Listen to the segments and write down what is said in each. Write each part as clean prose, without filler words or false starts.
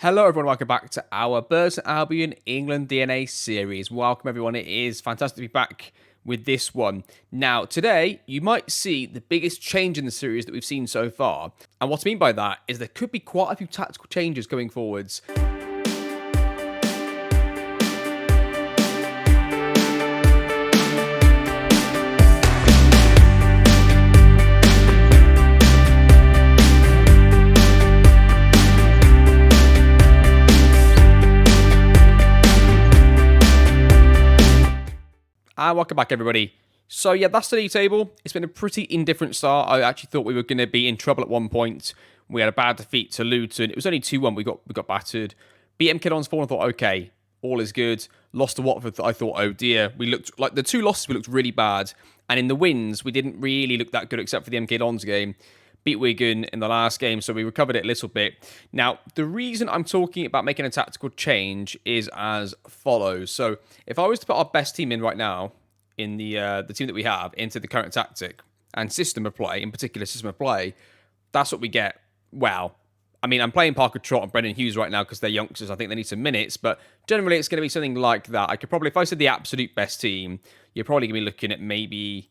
Hello everyone, welcome back to our Burton Albion England DNA series. Welcome everyone, it is fantastic to be back with this one. Now today, you might see the biggest change in the series that we've seen so far. And what I mean by that is there could be quite a few tactical changes going forwards. And welcome back, everybody. So yeah, that's the league table. It's been a pretty indifferent start. I actually thought we were going to be in trouble at one point. We had a bad defeat to Luton. It was only 2-1. We got battered. Beat MK Dons 4 and I thought, okay, all is good. Lost to Watford. I thought, oh dear. We looked like the two losses. We looked really bad, and in the wins, we didn't really look that good except for the MK Dons game. Beat Wigan in the last game, so we recovered it a little bit. Now, the reason I'm talking about making a tactical change is as follows. So, if I was to put our best team in right now, in the team that we have, into the current tactic and system of play, in particular system of play, that's what we get. Well, I mean, I'm playing Parker Trott and Brendan Hughes right now because they're youngsters. I think they need some minutes, but generally it's going to be something like that. I could probably, if I said the absolute best team, you're probably going to be looking at maybe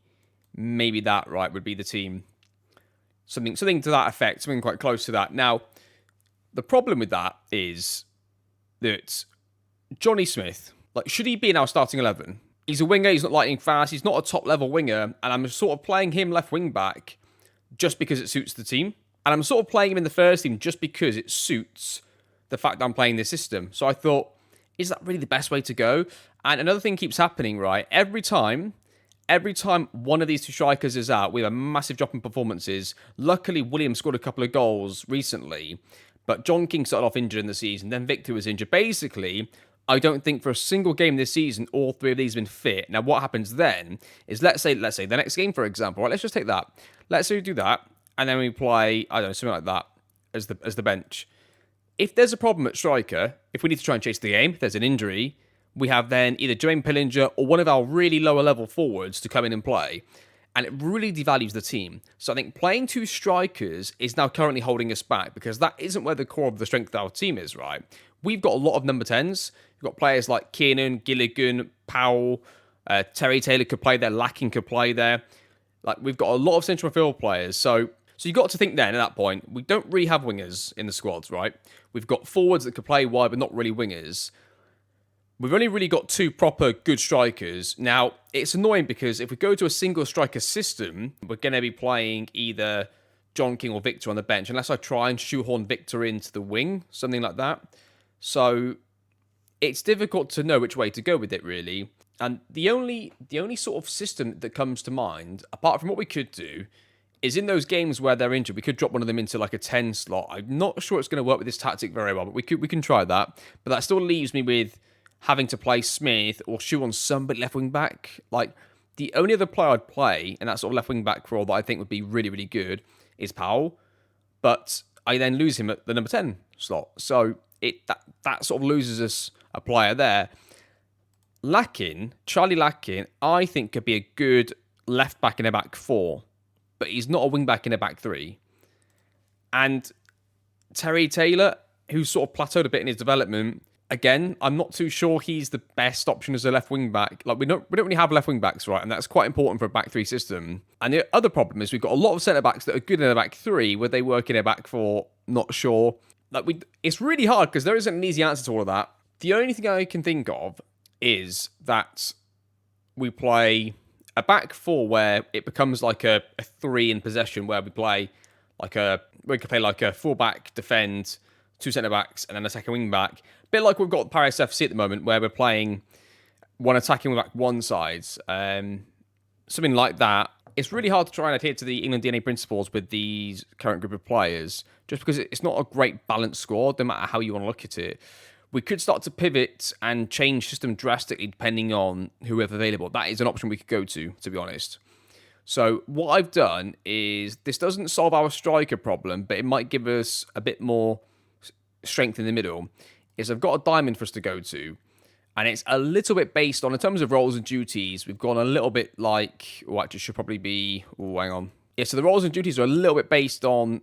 that, right, would be the team. Something to that effect, something quite close to that. Now, the problem with that is that Johnny Smith, like, should he be in our starting 11? He's a winger, he's not lightning fast, he's not a top-level winger, and I'm sort of playing him left wing-back just because it suits the team. And I'm sort of playing him in the first team just because it suits the fact that I'm playing this system. So I thought, is that really the best way to go? And another thing keeps happening, right? Every time one of these two strikers is out, we have a massive drop in performances. Luckily, William scored a couple of goals recently, but John King started off injured in the season, then Victor was injured. Basically, I don't think for a single game this season, all three of these have been fit. Now, what happens then is, let's say the next game, for example, right, let's just take that. Let's say we do that, and then we play, I don't know, something like that as the bench. If there's a problem at striker, if we need to try and chase the game, if there's an injury, we have then either Jermaine Pillinger or one of our really lower level forwards to come in and play. And it really devalues the team. So I think playing two strikers is now currently holding us back because that isn't where the core of the strength of our team is, right? We've got a lot of number 10s. We've got players like Kiernan, Gilligan, Powell, Terry Taylor could play there, Lacking could play there. Like, we've got a lot of central midfield players. So you've got to think then, at that point, we don't really have wingers in the squads, right? We've got forwards that could play wide, but not really wingers. We've only really got two proper good strikers. Now, it's annoying because if we go to a single striker system, we're going to be playing either John King or Victor on the bench, unless I try and shoehorn Victor into the wing, something like that. So it's difficult to know which way to go with it, really. And the only sort of system that comes to mind, apart from what we could do, is in those games where they're injured, we could drop one of them into like a 10 slot. I'm not sure it's going to work with this tactic very well, but we can try that. But that still leaves me with having to play Smith or shoe on somebody left wing back. Like, the only other player I'd play in that sort of left wing back role that I think would be really, really good is Powell. But I then lose him at the number 10 slot. So that sort of loses us a player there. Charlie Lacking, I think could be a good left back in a back four, but he's not a wing back in a back three. And Terry Taylor, who's sort of plateaued a bit in his development, again, I'm not too sure he's the best option as a left wing back. Like, we don't really have left wing backs, right? And that's quite important for a back three system. And the other problem is we've got a lot of centre backs that are good in a back three, where they work in a back four, not sure. Like, it's really hard because there isn't an easy answer to all of that. The only thing I can think of is that we play a back four where it becomes like a three in possession, where we could play like a full back, defend, two centre backs, and then a second wing back. A bit like we've got Paris FC at the moment, where we're playing one attacking wing back, one side, something like that. It's really hard to try and adhere to the England DNA principles with these current group of players, just because it's not a great balanced squad, no matter how you want to look at it. We could start to pivot and change system drastically depending on whoever's available. That is an option we could go to be honest. So what I've done is, this doesn't solve our striker problem, but it might give us a bit more strength in the middle, is I've got a diamond for us to go to. And it's a little bit based on, in terms of roles and duties, we've gone a little bit like, actually should probably be, hang on. Yeah, so the roles and duties are a little bit based on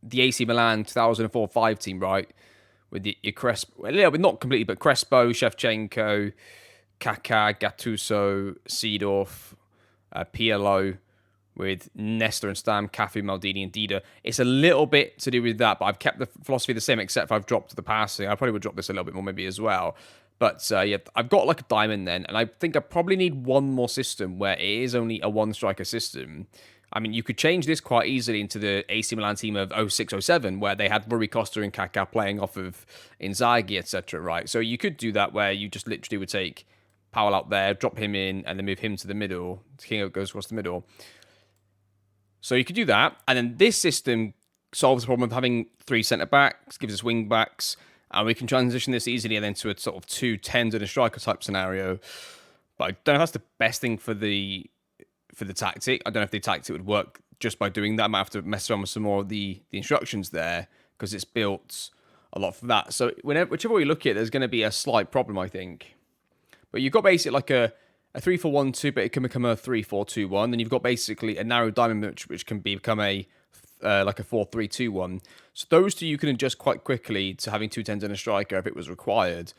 the AC Milan 2004-5 team, right? with your Crespo, a little bit, not completely, but Crespo, Shevchenko, Kaká, Gattuso, Seedorf, PLO, with Nesta and Stam, Cafu, Maldini, and Dida. It's a little bit to do with that, but I've kept the philosophy the same, except for I've dropped the passing. I probably would drop this a little bit more maybe as well. But yeah, I've got like a diamond then, and I think I probably need one more system where it is only a one-striker system. I mean, you could change this quite easily into the AC Milan team of 06-07, where they had Rui Costa and Kaká playing off of Inzaghi, etc., right? So you could do that where you just literally would take Powell out there, drop him in, and then move him to the middle. King goes across the middle. So you could do that, and then this system solves the problem of having 3 centre-backs, gives us wing-backs, and we can transition this easily and then to a sort of 2 10s and a striker type scenario. But I don't know if that's the best thing for the tactic. I don't know if the tactic would work just by doing that. I might have to mess around with some more of the instructions there, because it's built a lot for that. So whichever way you look at it, there's going to be a slight problem, I think. But you've got basically like a 3-4-1-2, but it can become a 3-4-2-1. Then you've got basically a narrow diamond, which can become a like a 4-3-2-1. So those two you can adjust quite quickly to having 2 10s and a striker if it was required.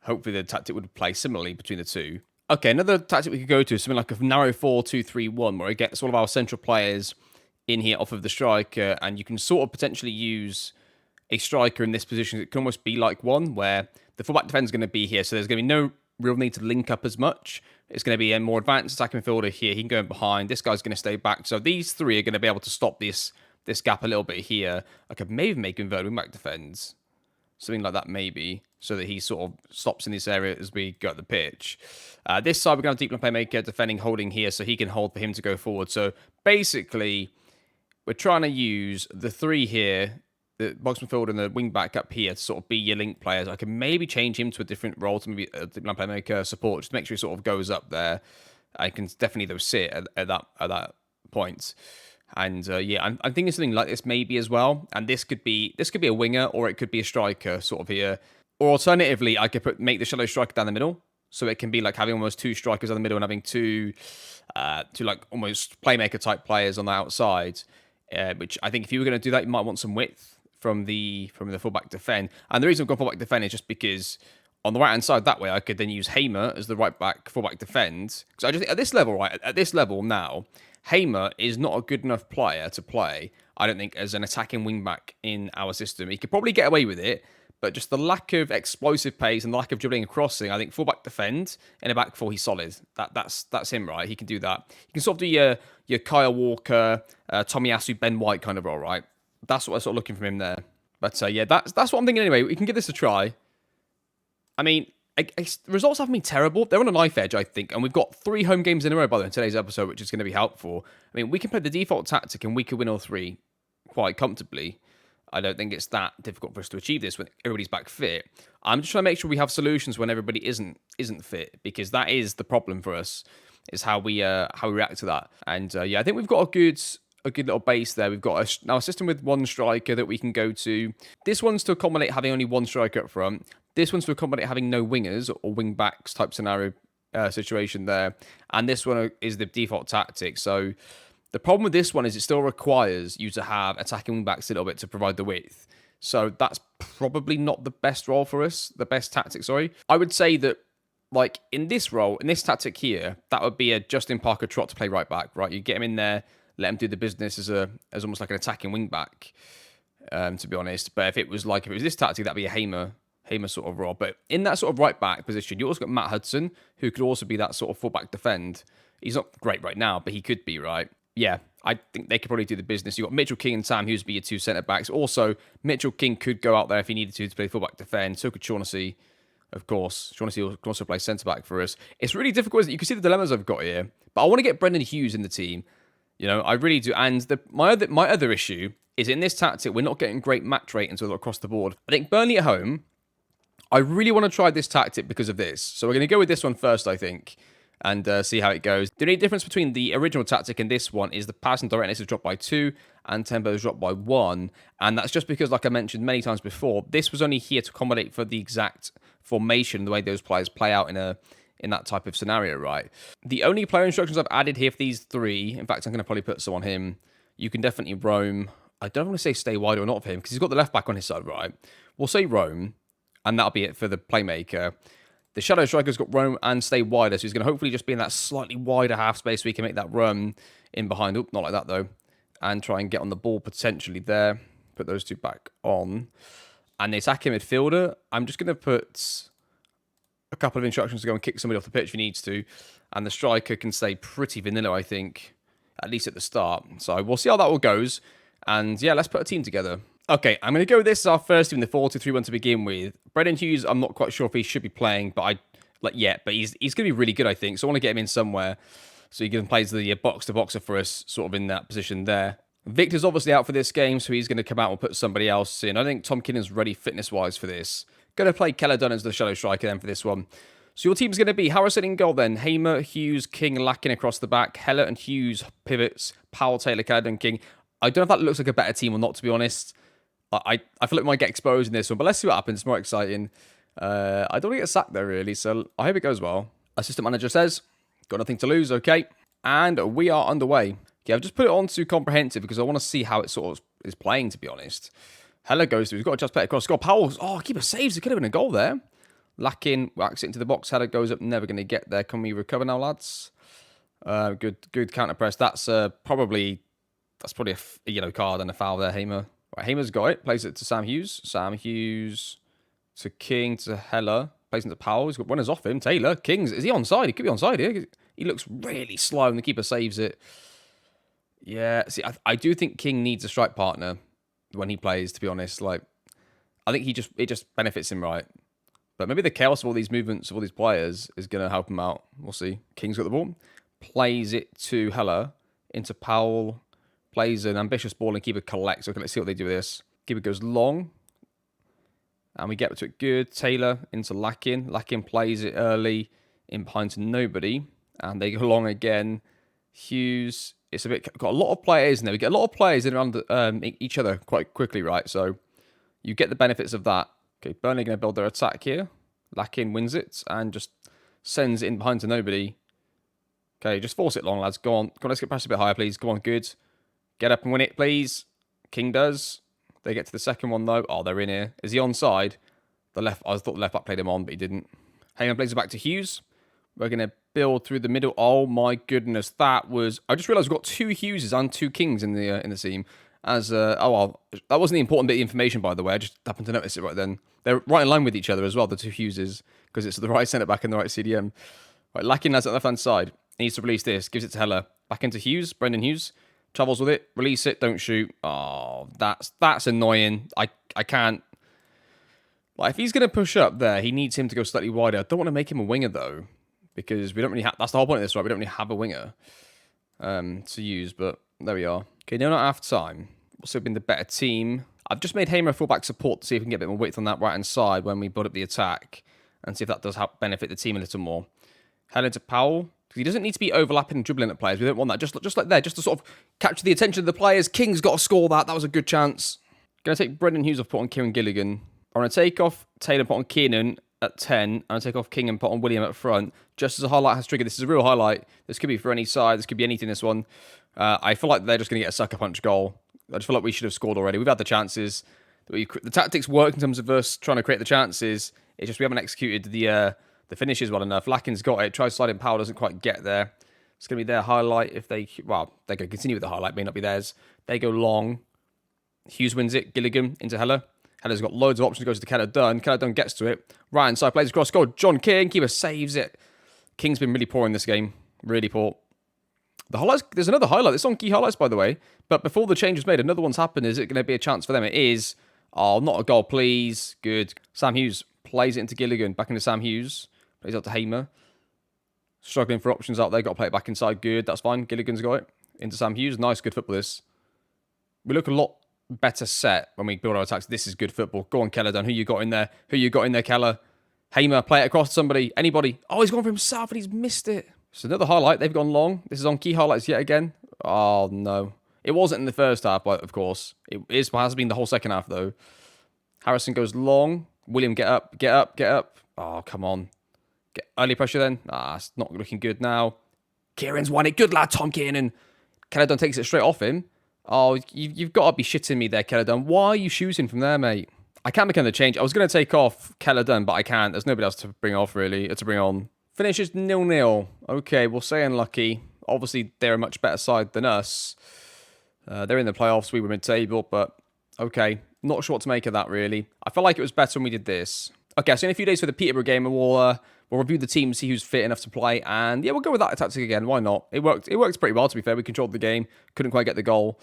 Hopefully the tactic would play similarly between the two. Okay, another tactic we could go to is something like a narrow 4-2-3-1, where it gets all of our central players in here off of the striker, and you can sort of potentially use a striker in this position. It can almost be like one, where the fullback defender is going to be here, so there's going to be no real need to link up as much. It's going to be a more advanced attacking midfielder here. He can go in behind. This guy's going to stay back. So these three are going to be able to stop this gap a little bit here. I could maybe make him inverted wing-back defends. Something like that maybe. So that he sort of stops in this area as we go up the pitch. This side, we're going to have deep line playmaker defending, holding here. So he can hold for him to go forward. So basically, we're trying to use the three here, the box midfield and the wing back up here, to sort of be your link players. I can maybe change him to a different role, to maybe a deep line playmaker support, just to make sure he sort of goes up there. I can definitely though sit at that point. And yeah, I'm thinking something like this maybe as well. And this could be a winger, or it could be a striker sort of here. Or alternatively, I could make the shallow striker down the middle, so it can be like having almost 2 strikers down the middle and having two like almost playmaker type players on the outside. Which I think if you were going to do that, you might want some width from the fullback defend. And the reason I've gone fullback defend is just because on the right hand side that way, I could then use Hamer as the right back fullback defend. Because I just think at this level, right, at this level now, Hamer is not a good enough player to play, I don't think, as an attacking wing back in our system. He could probably get away with it, but just the lack of explosive pace and the lack of dribbling and crossing, I think fullback defend in a back four, he's solid. That's him, right? He can do that. He can sort of do your Kyle Walker, Tomiyasu, Ben White kind of role, right? That's what I'm sort of looking from him there. But yeah, that's what I'm thinking anyway. We can give this a try. I mean, results haven't been terrible. They're on a knife edge, I think. And we've got 3 home games in a row, by the way, in today's episode, which is going to be helpful. I mean, we can play the default tactic and we could win all 3 quite comfortably. I don't think it's that difficult for us to achieve this when everybody's back fit. I'm just trying to make sure we have solutions when everybody isn't fit, because that is the problem for us, is how we react to that. And yeah, I think we've got a good little base there. We've got now a system with 1 striker that we can go to. This one's to accommodate having only 1 striker up front. This one's to accommodate having no wingers or wing backs type scenario situation there. And this one is the default tactic. So the problem with this one is it still requires you to have attacking wing backs a little bit to provide the width. So that's probably not the best role for us, the best tactic, sorry. I would say that, like, in this role, in this tactic here, that would be a Justin Parker trot to play right back, right? You get him in there, let him do the business as almost like an attacking wing back, to be honest. But if it was this tactic, that'd be a Hamer sort of role. But in that sort of right back position, you also got Matt Hudson, who could also be that sort of fullback defend. He's not great right now, but he could be, right? Yeah, I think they could probably do the business. You've got Mitchell King and Sam Hughes be your 2 centre-backs. Also, Mitchell King could go out there if he needed to play fullback defend. So could Shaughnessy, of course. Shaughnessy can also play centre-back for us. It's really difficult, isn't it? You can see the dilemmas I've got here. But I want to get Brendan Hughes in the team. You know, I really do. And my other issue is in this tactic, we're not getting great match ratings across the board. I think Burnley at home, I really want to try this tactic because of this. So we're going to go with this one first, I think, and see how it goes. The only difference between the original tactic and this one is the passing directness is dropped by 2 and tempo is dropped by 1. And that's just because, like I mentioned many times before, this was only here to accommodate for the exact formation, the way those players play out in that type of scenario, right? The only player instructions I've added here for these 3, in fact, I'm going to probably put some on him. You can definitely roam I don't want to say stay wide or not for him because he's got the left back on his side, right? We'll say roam, and that'll be it for the playmaker. The shadow striker's got roam and stay wider, so he's going to hopefully just be in that slightly wider half space so he can make that run in behind. Oop, not like that though. And try and get on the ball potentially there. Put those two back on. And the attacking midfielder, I'm just going to put a couple of instructions to go and kick somebody off the pitch if he needs to. And the striker can stay pretty vanilla, I think, at least at the start. So we'll see how that all goes. And yeah, let's put a team together. Okay, I'm going to go with this as our first team, the 4-2-3-1 to begin with. Brendan Hughes, I'm not quite sure if he should be playing, but but he's going to be really good, I think. So I want to get him in somewhere so he can play the box-to-boxer for us, sort of in that position there. Victor's obviously out for this game, so he's going to come out and put somebody else in. I think Tom Kinnon's ready fitness-wise for this. Going to play Keller Dunn as the shadow striker then for this one. So your team's going to be Harrison in goal then. Hamer, Hughes, King, Lakin across the back. Heller and Hughes pivots. Powell, Taylor, Keller Dunn, King. I don't know if that looks like a better team or not, to be honest. I feel like we might get exposed in this one, but let's see what happens. It's more exciting. I don't want to get sacked there, really, so I hope it goes well. Assistant manager says, got nothing to lose, okay. And we are underway. Okay, I've just put it on to comprehensive because I want to see how it sort of is playing, to be honest. Heller goes through. He's got to just play across. Got Powell. Oh, keeper saves. It could have been a goal there. Lakin whacks it into the box. Heller goes up. Never going to get there. Can we recover now, lads? Good counter press. That's probably a yellow card and a foul there, Hamer. Right, Hamer's got it. Plays it to Sam Hughes. Sam Hughes to King to Heller. Plays it to Powell. He's got runners off him. Taylor. King's. Is he onside? He could be onside here. He looks really slow and the keeper saves it. Yeah. See, I do think King needs a strike partner when he plays, to be honest. Like, I think it just benefits him, right? But maybe the chaos of all these movements of all these players is going to help him out. We'll see. King's got the ball. Plays it to Heller. Into Powell. Plays an ambitious ball and keeper collects. Okay, let's see what they do with this. Keeper goes long. And we get to it good. Taylor into Lakin. Lakin plays it early. In behind to nobody. And they go long again. Hughes. It's got a lot of players in there. We get a lot of players in around each other quite quickly, right? So you get the benefits of that. Okay, Burnley going to build their attack here. Lakin wins it and just sends it in behind to nobody. Okay, just force it long, lads. Go on. Let's get past a bit higher, please. Come on, good. Get up and win it, please. King does. They get to the second one, though. Oh, they're in here. Is he onside? I thought the left back played him on, but he didn't. Heyman plays it back to Hughes. We're going to build through the middle. Oh, my goodness. That was... I just realised we've got two Hugheses and two Kings in the team. That wasn't the important bit of information, by the way. I just happened to notice it right then. They're right in line with each other as well, the two Hugheses, because it's the right centre-back and the right CDM. Right, Lakin has it on the left-hand side. He needs to release this. Gives it to Heller. Back into Hughes. Brendan Hughes. Travels with it. Release it. Don't shoot. Oh, that's annoying. I can't... Like, if he's going to push up there, he needs him to go slightly wider. I don't want to make him a winger, though, because we don't really have... That's the whole point of this, right? We don't really have a winger to use, but there we are. Okay, now not half time. Also been the better team. I've just made Hamer a fullback support to see if we can get a bit more width on that right-hand side when we build up the attack and see if that does help benefit the team a little more. Heller to Powell. He doesn't need to be overlapping and dribbling at players. We don't want that. Just like there, just to sort of capture the attention of the players. King's got to score that. That was a good chance. Going to take Brendan Hughes off, put on Kieran Gilligan. I'm going to take off Taylor, put on Keenan at 10. I'm going to take off King and put on William up front. Just as a highlight has triggered. This is a real highlight. This could be for any side. This could be anything, this one. I feel like they're just going to get a sucker punch goal. I just feel like we should have scored already. We've had the chances. The tactics work in terms of us trying to create the chances. It's just we haven't executed the finishes well enough. Lakin's got it. Tries sliding Powell, doesn't quite get there. It's going to be their highlight if they... Well, they're going to continue with the highlight. May not be theirs. They go long. Hughes wins it. Gilligan into Heller. Heller's got loads of options. Goes to Keller Dunn. Keller Dunn gets to it. Right hand side plays across goal. John King. Keeper saves it. King's been really poor in this game. Really poor. The highlights... There's another highlight. It's on key highlights, by the way. But before the change was made, another one's happened. Is it going to be a chance for them? It is. Oh, not a goal, please. Good. Sam Hughes plays it into Gilligan. Back into Sam Hughes. Plays out to Hamer. Struggling for options out there. Got to play it back inside. Good. That's fine. Gilligan's got it. Into Sam Hughes. Nice, good football this. We look a lot better set when we build our attacks. This is good football. Go on, Keller Dunn. Who you got in there? Who you got in there, Keller? Hamer. Play it across to somebody. Anybody. Oh, he's gone for himself and he's missed it. So another highlight. They've gone long. This is on key highlights yet again. Oh, no. It wasn't in the first half, but of course. It has been the whole second half, though. Harrison goes long. William, get up, get up, get up. Oh, come on. Get early pressure then. It's not looking good now. Kieran's won it. Good lad, Tom Kieran. Keller Dunn takes it straight off him. Oh, you've got to be shitting me there, Keller. Why are you shooting from there, mate? I can't make another change. I was going to take off Keller, but I can't. There's nobody else to bring off, really, to bring on. Finishes 0-0. Okay, we'll say unlucky. Obviously, they're a much better side than us. They're in the playoffs. We were mid-table, but okay. Not sure what to make of that, really. I felt like it was better when we did this. Okay, so in a few days for the Peterborough game, and we'll review the team, see who's fit enough to play, and yeah, we'll go with that tactic again. Why not? It worked. It worked pretty well, to be fair. We controlled the game, couldn't quite get the goal,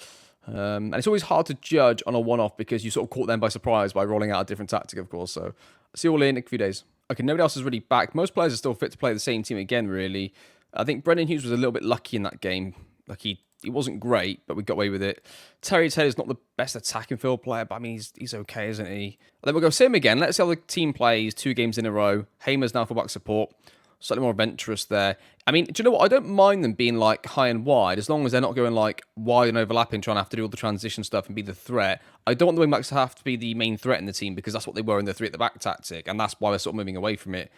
and it's always hard to judge on a one-off because you sort of caught them by surprise by rolling out a different tactic, of course. So see you all in a few days. Okay, nobody else is really back. Most players are still fit to play the same team again. Really, I think Brendan Hughes was a little bit lucky in that game. Like he wasn't great, but we got away with it. Terry Taylor's not the best attacking field player, but I mean, he's okay, isn't he? And then we'll go same again. Let's see how the team plays 2 games in a row. Hamer's now fullback support. Slightly more adventurous there. I mean, do you know what? I don't mind them being like high and wide, as long as they're not going like wide and overlapping, trying to have to do all the transition stuff and be the threat. I don't want the wingbacks to have to be the main threat in the team because that's what they were in the 3 at the back tactic, and that's why we're sort of moving away from it.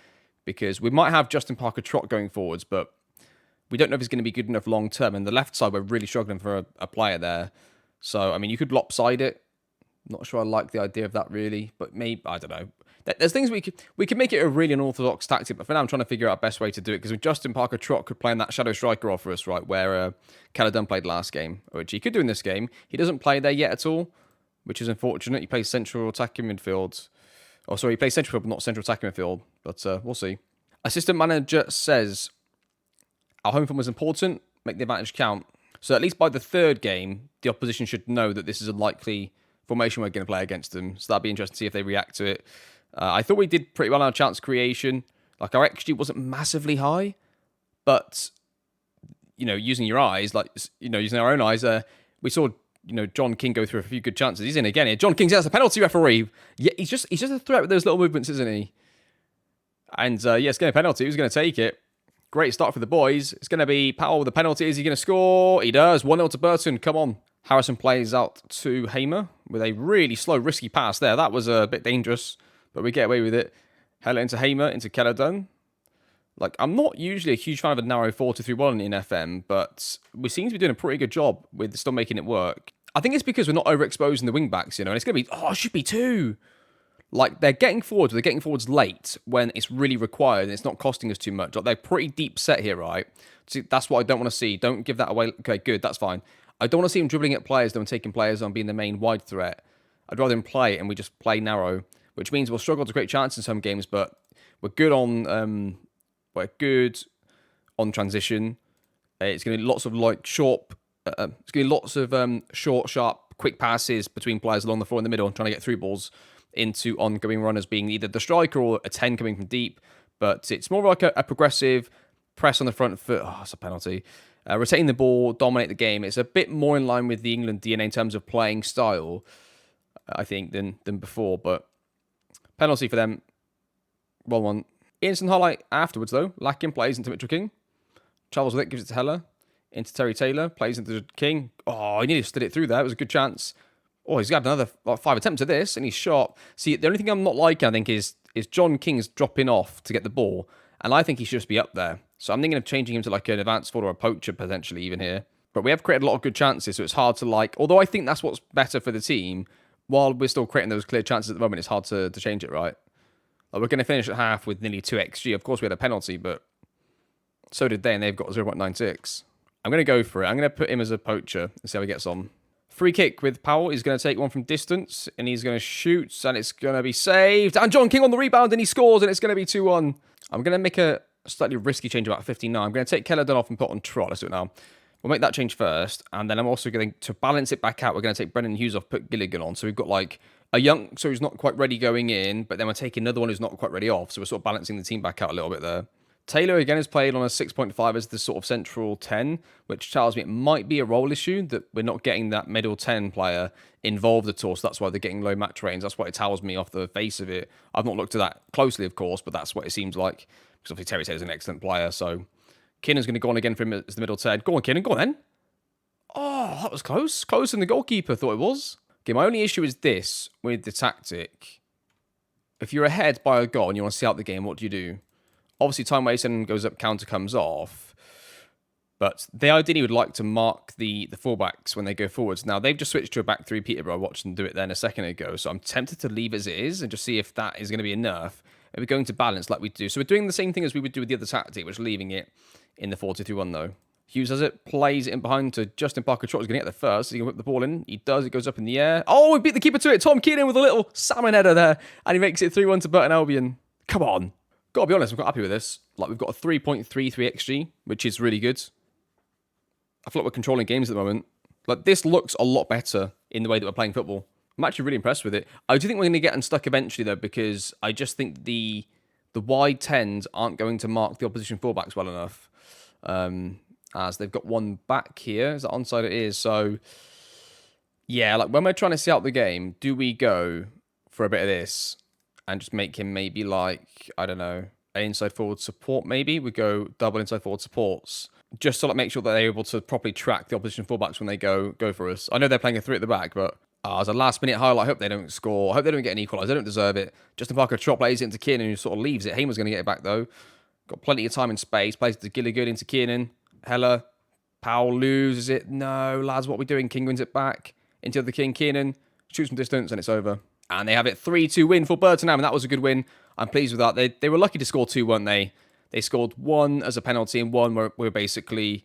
Because we might have Justin Parker-Trott going forwards, but we don't know if he's going to be good enough long term. And the left side, we're really struggling for a player there. So, I mean, you could lopside it. Not sure I like the idea of that, really. But maybe, I don't know. There's things we could make it a really unorthodox tactic. But for now, I'm trying to figure out the best way to do it. Because Justin Parker-Trott could play in that shadow striker role for us, right? Where Caledon played last game. Which he could do in this game. He doesn't play there yet at all. Which is unfortunate. He plays central attacking midfield. Oh, sorry, he plays central but not central attacking midfield. But we'll see. Assistant manager says, our home form was important, make the advantage count. So at least by the 3rd game, the opposition should know that this is a likely formation we're going to play against them. So that'd be interesting to see if they react to it. I thought we did pretty well on our chance creation. Like our XG wasn't massively high, but, you know, using your eyes, like, you know, using our own eyes, we saw, you know, John King go through a few good chances. He's in again here. John King's that's a penalty referee. Yeah, he's just a threat with those little movements, isn't he? And yeah, it's getting a penalty. Who's going to take it? Great start for the boys. It's going to be Powell with the penalty. Is he going to score? He does. 1-0 to Burton. Come on. Harrison plays out to Hamer with a really slow, risky pass there. That was a bit dangerous, but we get away with it. Hell into Hamer, into Caledon. Like, I'm not usually a huge fan of a narrow 4-2-3-1 in FM, but we seem to be doing a pretty good job with still making it work. I think it's because we're not overexposing the wing-backs, you know, and it's going to be, it should be 2. Like, they're getting forwards late when it's really required and it's not costing us too much. Like, they're pretty deep set here, right? So that's what I don't want to see. Don't give that away. Okay, good, that's fine. I don't want to see them dribbling at players, though, and taking players on being the main wide threat. I'd rather them play it and we just play narrow, which means we'll struggle to create chances in some games, but we're good on transition. It's going to be lots of, like, short, it's going to be lots of short, sharp, quick passes between players along the floor in the middle and trying to get through balls into ongoing runners being either the striker or a 10 coming from deep. But it's more like a progressive press on the front foot. Oh, it's a penalty. Retain the ball, dominate the game. It's a bit more in line with the England DNA in terms of playing style, I think, than before. But penalty for them. 1-1. Instant highlight afterwards, though. Larkin plays into Mitchell King. Travels with it, gives it to Heller. Into Terry Taylor. Plays into King. Oh, he nearly stood it through there. It was a good chance. Oh, he's got another 5 attempts at this, and he's shot. See, the only thing I'm not liking, I think, is John King's dropping off to get the ball, and I think he should just be up there. So I'm thinking of changing him to like an advanced forward or a poacher, potentially, even here. But we have created a lot of good chances, so it's hard to like... Although I think that's what's better for the team, while we're still creating those clear chances at the moment, it's hard to change it, right? Like, we're going to finish at half with nearly 2 XG. Of course, we had a penalty, but so did they, and they've got 0.96. I'm going to go for it. I'm going to put him as a poacher and see how he gets on. Free kick with Powell. He's going to take one from distance, and he's going to shoot, and it's going to be saved. And John King on the rebound, and he scores, and it's going to be 2-1. I'm going to make a slightly risky change about 59. I'm going to take Caledon off and put on Trott. Let's do it now. We'll make that change first, and then I'm also going to balance it back out. We're going to take Brendan Hughes off, put Gilligan on. So we've got like a young, so he's not quite ready going in, but then we're taking another one who's not quite ready off. So we're sort of balancing the team back out a little bit there. Taylor, again, has played on a 6.5 as the sort of central 10, which tells me it might be a role issue, that we're not getting that middle 10 player involved at all, so that's why they're getting low match ratings. That's what it tells me off the face of it. I've not looked at that closely, of course, but that's what it seems like, because obviously Terry Taylor's an excellent player, so Kinnan's going to go on again for him as the middle 10. Go on, Kinnan, go on then. Oh, that was close. Closer than the goalkeeper thought it was. Okay, my only issue is this with the tactic. If you're ahead by a goal and you want to see out the game, what do you do? Obviously, time wasting goes up, counter comes off. But they ideally would like to mark the fullbacks when they go forwards. Now, they've just switched to a back three, Peterborough. I watched them do it then a second ago. So I'm tempted to leave as it is and just see if that is going to be enough. And we're going to balance like we do. So we're doing the same thing as we would do with the other tactic, which is leaving it in the 4-2-3-1 though. Hughes has it, plays it in behind to Justin Parker-Trott. He's going to get there first. He can whip the ball in. He does. It goes up in the air. Oh, we beat the keeper to it. Tom Keenan with a little salmon header there. And he makes it 3-1 to Burton Albion. Come on. Gotta be honest, I'm quite happy with this. Like, we've got a 3.33 XG, which is really good. I feel like we're controlling games at the moment. Like, this looks a lot better in the way that we're playing football. I'm actually really impressed with it. I do think we're going to get unstuck eventually, though, because I just think the wide tens aren't going to mark the opposition fullbacks well enough. As they've got one back here. Is that onside? It is. So, yeah, like, when we're trying to see out the game, do we go for a bit of this and just make him maybe like, I don't know, an inside forward support maybe? We go double inside forward supports. Just to like make sure that they're able to properly track the opposition fullbacks when they go for us. I know they're playing a 3 at the back, but as a last-minute highlight, I hope they don't score. I hope they don't get an equaliser. They don't deserve it. Justin Parker-Trott plays it into Kiernan, who sort of leaves it. Hamer's going to get it back, though. Got plenty of time and space. Plays it to Gilligan into Kiernan. Heller. Powell loses it. No, lads, what are we doing? King wins it back. Into the King. Kiernan shoots from distance, and it's over. And they have it 3-2 win for Burton Albion. That was a good win. I'm pleased with that. They were lucky to score 2, weren't they? They scored 1 as a penalty and 1 where we were basically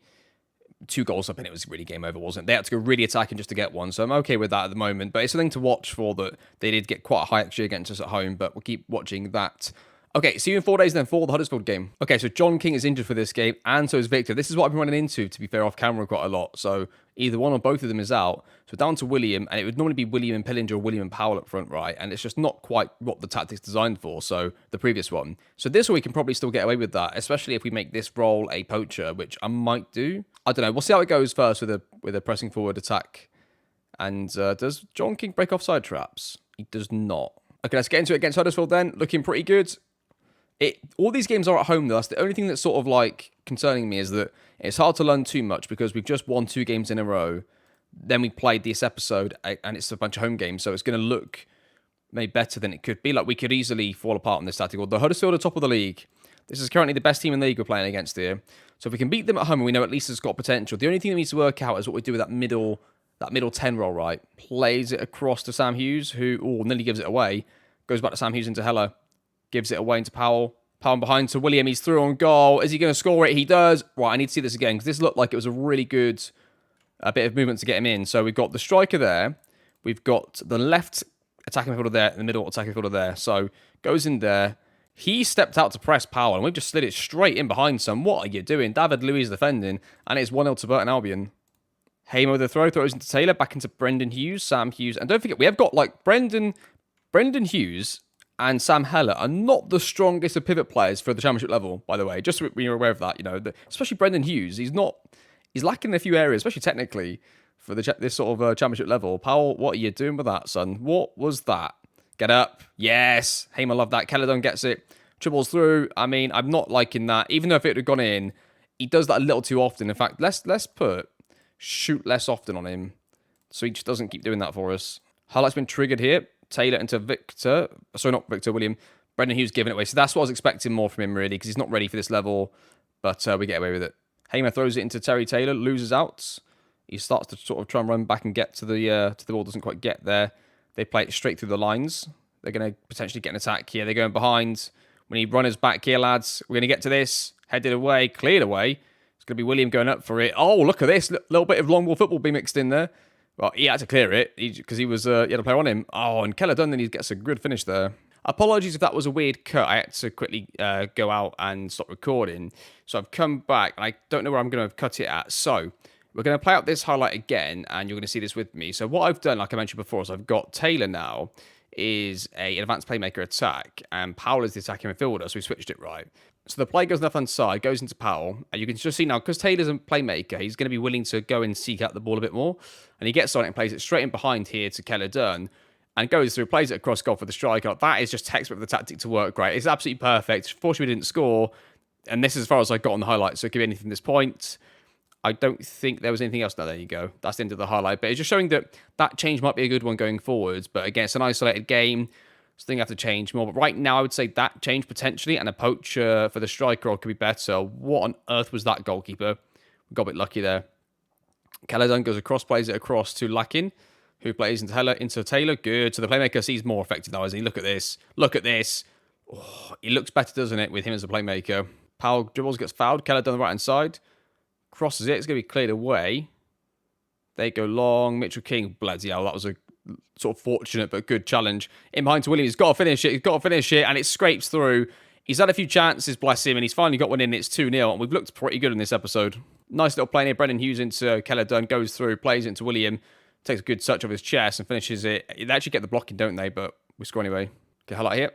2 goals up and it was really game over, wasn't it? They had to go really attacking just to get 1, so I'm okay with that at the moment. But it's something to watch for that they did get quite a high XG against us at home, but we'll keep watching that. Okay, see you in 4 days then for the Huddersfield game. Okay, so John King is injured for this game, and so is Victor. This is what I've been running into, to be fair, off camera quite a lot. So either one or both of them is out. So down to William, and it would normally be William and Pillinger or William and Powell up front, right? And it's just not quite what the tactic's designed for, so the previous one. So this one we can probably still get away with that, especially if we make this role a poacher, which I might do. I don't know. We'll see how it goes first with a pressing forward attack. And does John King break offside traps? He does not. Okay, let's get into it against Huddersfield then. Looking pretty good. All these games are at home, though. That's the only thing that's sort of like concerning me is that it's hard to learn too much because we've just won 2 games in a row. Then we played this episode, and it's a bunch of home games, so it's going to look maybe better than it could be. Like, we could easily fall apart on this tactical. The Huddersfield are top of the league. This is currently the best team in the league we're playing against here. So if we can beat them at home, we know at least it's got potential. The only thing that needs to work out is what we do with that middle 10 roll, right? Plays it across to Sam Hughes, who nearly gives it away. Goes back to Sam Hughes into Heller. Gives it away into Powell. Powell behind to William. He's through on goal. Is he going to score it? He does. Right, I need to see this again because this looked like it was a really good bit of movement to get him in. So we've got the striker there. We've got the left attacking midfielder there and the middle attacking midfielder there. So goes in there. He stepped out to press Powell and we've just slid it straight in behind some. What are you doing? David Luiz defending and it's 1-0 to Burton Albion. Hamer with the throws into Taylor, back into Brendan Hughes, Sam Hughes. And don't forget, we have got like Brendan Hughes and Sam Heller are not the strongest of pivot players for the championship level, by the way. Just so you're aware of that, especially Brendan Hughes. He's lacking in a few areas, especially technically, for this sort of championship level. Powell, what are you doing with that, son? What was that? Get up. Yes. Hamer loved that. Caledon gets it. Dribbles through. I mean, I'm not liking that. Even though if it had gone in, he does that a little too often. In fact, let's put shoot less often on him so he just doesn't keep doing that for us. Highlight's been triggered here. Taylor into Victor. Sorry, not Victor, William. Brendan Hughes giving it away. So that's what I was expecting more from him, really, because he's not ready for this level. But we get away with it. Hamer throws it into Terry Taylor. Loses out. He starts to sort of try and run back and get to the ball. Doesn't quite get there. They play it straight through the lines. They're going to potentially get an attack here. They're going behind. We need runners back here, lads. We're going to get to this. Headed away. Cleared away. It's going to be William going up for it. Oh, look at this. Little bit of long ball football being mixed in there. Well, he had to clear it because he had a player on him. Oh, and Keller Dunn, then he gets a good finish there. Apologies if that was a weird cut. I had to quickly go out and stop recording. So I've come back, and I don't know where I'm going to cut it at. So we're going to play out this highlight again, and you're going to see this with me. So what I've done, like I mentioned before, is I've got Taylor now is an advanced playmaker attack, and Powell is the attacking midfielder, so we switched it right. So the play goes left-hand side, goes into Powell, and you can just see now, because Taylor's a playmaker, he's going to be willing to go and seek out the ball a bit more, and he gets on it and plays it straight in behind here to Keller Dunn, and goes through, plays it across goal for the striker. That is just textbook for the tactic to work, right? It's absolutely perfect. Fortunately, we didn't score, and this is as far as I got on the highlights, so it could be anything at this point. I don't think there was anything else. No, there you go. That's the end of the highlight. But it's just showing that change might be a good one going forwards. But again, it's an isolated game. So I think I have to change more. But right now, I would say that change potentially and a poacher for the striker role could be better. What on earth was that, goalkeeper? We got a bit lucky there. Caledon goes across, plays it across to Lakin, who plays into Taylor. Good. So the playmaker sees more effective now, isn't he? Look at this. Look at this. Oh, he looks better, doesn't it, with him as a playmaker. Powell dribbles, gets fouled. Caledon on the right-hand side. Crosses it. It's going to be cleared away. They go long. Mitchell King. Bloody hell, that was a sort of fortunate but good challenge. In behind to Williams. He's got to finish it. He's got to finish it. And it scrapes through. He's had a few chances, bless him, and he's finally got one in. It's 2-0. And we've looked pretty good in this episode. Nice little play here. Brendan Hughes into Caledon. Goes through. Plays into William. Takes a good touch off his chest and finishes it. They actually get the blocking, don't they? But we score anyway. Okay, highlight here.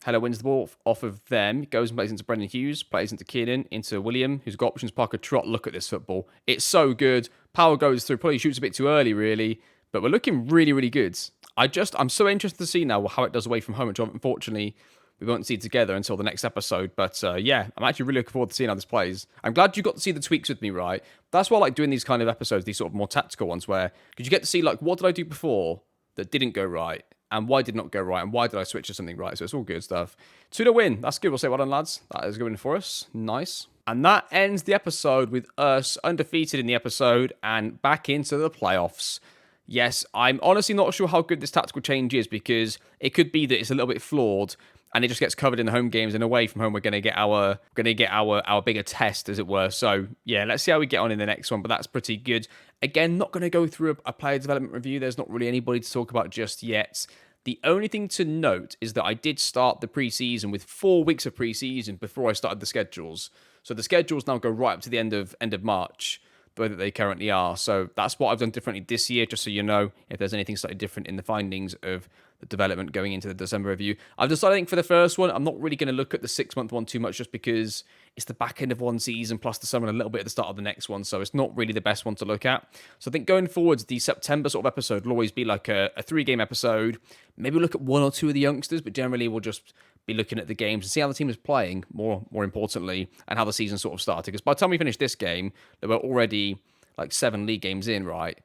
Heller wins the ball off of them. Goes and plays into Brendan Hughes. Plays into Keenan. Into William, who's got options. Parker Trott. Look at this football. It's so good. Power goes through. Probably shoots a bit too early, really. But we're looking really, really good. I'm so interested to see now how it does away from home, which unfortunately we won't see together until the next episode. But yeah, I'm actually really looking forward to seeing how this plays. I'm glad you got to see the tweaks with me, right? That's why I like doing these kind of episodes, these sort of more tactical ones, where because you get to see like what did I do before that didn't go right, and why did not go right, and why did I switch to something right. So it's all good stuff. 2-0 win. That's good. We'll say well done, lads. That is a good win for us. Nice. And that ends the episode with us undefeated in the episode and back into the playoffs. Yes, I'm honestly not sure how good this tactical change is because it could be that it's a little bit flawed and it just gets covered in the home games, and away from home we're going to get our bigger test, as it were. So yeah, let's see how we get on in the next one, but that's pretty good. Again, not going to go through a player development review. There's not really anybody to talk about just yet. The only thing to note is that I did start the preseason with 4 weeks of preseason before I started the schedules. So the schedules now go right up to the end of March, the way that they currently are. So that's what I've done differently this year, just so you know if there's anything slightly different in the findings of the development going into the December review. I've decided, I think, for the first one, I'm not really going to look at the 6-month one too much just because it's the back end of one season plus the summer and a little bit at the start of the next one. So it's not really the best one to look at. So I think going forwards, the September sort of episode will always be like a 3-game episode. Maybe we'll look at 1 or 2 of the youngsters, but generally we'll just be looking at the games and see how the team is playing, more importantly, and how the season sort of started. Because by the time we finish this game, there were already like 7 league games in, right?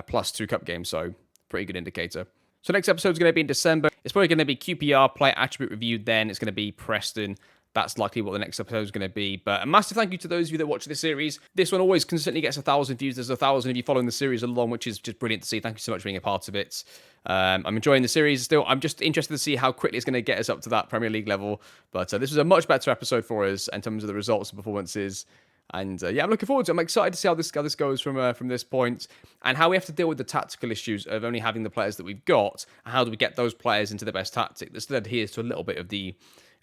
Plus 2 cup games, so pretty good indicator. So next episode is going to be in December. It's probably going to be QPR, player attribute review then. It's going to be Preston. That's likely what the next episode is going to be. But a massive thank you to those of you that watch this series. This one always consistently gets 1,000 views. There's 1,000 of you following the series along, which is just brilliant to see. Thank you so much for being a part of it. I'm enjoying the series still. I'm just interested to see how quickly it's going to get us up to that Premier League level. But this was a much better episode for us in terms of the results and performances. And yeah, I'm looking forward to it. I'm excited to see how this goes from this point and how we have to deal with the tactical issues of only having the players that we've got. And how do we get those players into the best tactic that still adheres to a little bit of the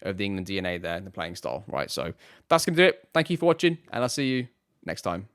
England DNA there in the playing style, right? So that's going to do it. Thank you for watching, and I'll see you next time.